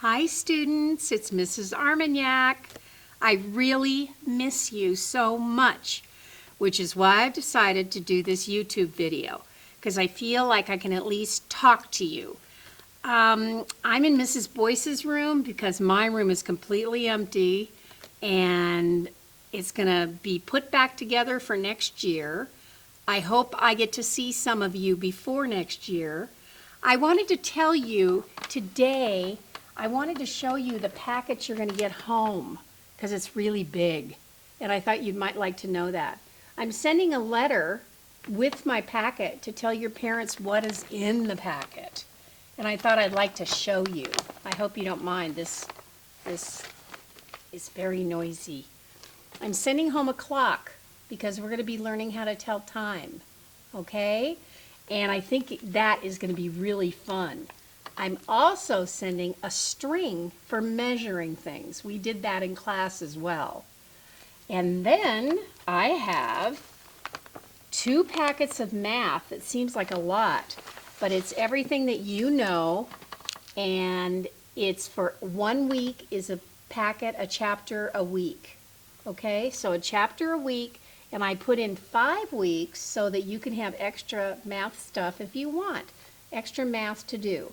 Hi students, it's Mrs. Armagnac. I really miss you so much, which is why I've decided to do this YouTube video, because I feel like I can at least talk to you. I'm in Mrs. Boyce's room because my room is completely empty and it's gonna be put back together for next year. I hope I get to see some of you before next year. I wanted to tell you today, I wanted to show you the package you're going to get home because it's really big, and I thought you might like to know that. I'm sending a letter with my packet to tell your parents what is in the packet, and I thought I'd like to show you. I hope you don't mind. This is very noisy. I'm sending home a clock because we're going to be learning how to tell time, okay? And I think that is going to be really fun. I'm also sending a string for measuring things. We did that in class as well. And then I have 2 packets of math. It seems like a lot, but it's everything that you know, and it's for 1 week is a packet, a chapter a week. Okay, so a chapter a week, and I put in 5 weeks so that you can have extra math stuff if you want, extra math to do.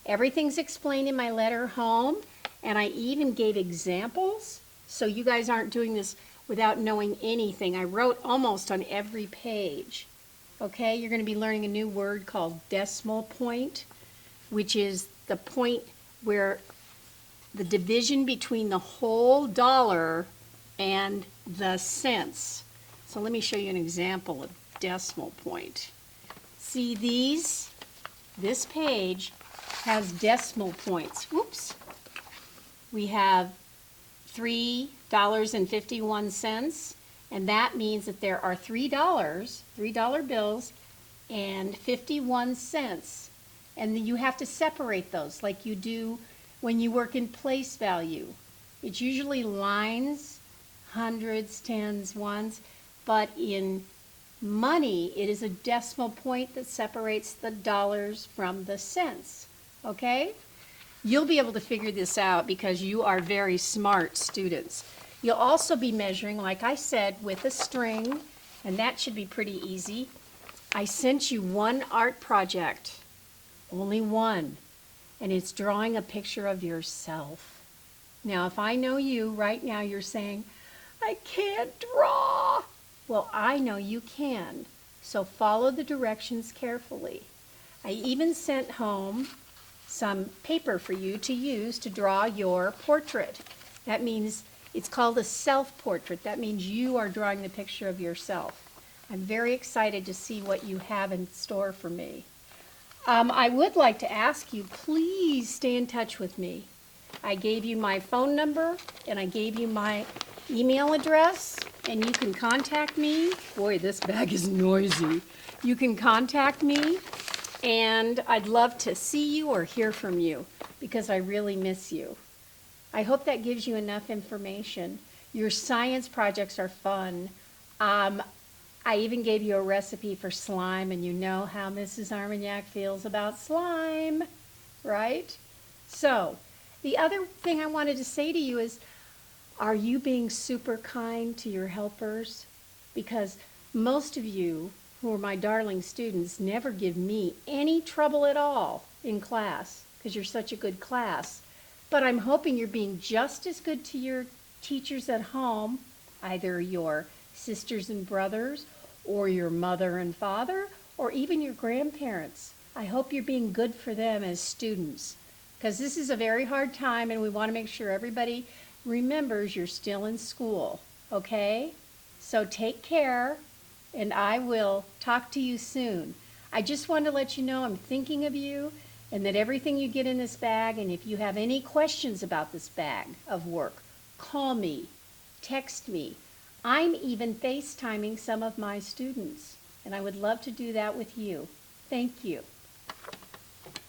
Everything's explained in my letter home, and I even gave examples, so you guys aren't doing this without knowing anything. I wrote almost on every page. Okay, you're going to be learning a new word called decimal point, which is the point where the division between the whole dollar and the cents. So let me show you an example of decimal point. See this page has decimal points. Whoops. We have $3.51, and that means that there are $3 bills and 51 cents. And you have to separate those like you do when you work in place value. It's usually lines, hundreds, tens, ones, but in money, it is a decimal point that separates the dollars from the cents. Okay? You'll be able to figure this out because you are very smart students. You'll also be measuring, like I said, with a string, and that should be pretty easy. I sent you one art project, only one, and it's drawing a picture of yourself. Now, if I know you, right now you're saying, I can't draw. Well, I know you can, so follow the directions carefully. I even sent home some paper for you to use to draw your portrait. That means it's called a self-portrait. That means you are drawing the picture of yourself. I'm very excited to see what you have in store for me. I would like to ask you, please stay in touch with me. I gave you my phone number and I gave you my email address, and you can contact me. Boy, this bag is noisy. You can contact me, and I'd love to see you or hear from you because I really miss you. I hope that gives you enough information. Your science projects are fun. I even gave you a recipe for slime, and you know how Mrs. Armagnac feels about slime, right? So, the other thing I wanted to say to you is, are you being super kind to your helpers? Because most of you who are my darling students never give me any trouble at all in class because you're such a good class. But I'm hoping you're being just as good to your teachers at home, either your sisters and brothers or your mother and father or even your grandparents. I hope you're being good for them as students because this is a very hard time and we want to make sure everybody remembers you're still in school, okay? So take care, and I will talk to you soon. I just wanted to let you know I'm thinking of you and that everything you get in this bag, and if you have any questions about this bag of work, call me, text me. I'm even FaceTiming some of my students, and I would love to do that with you. Thank you.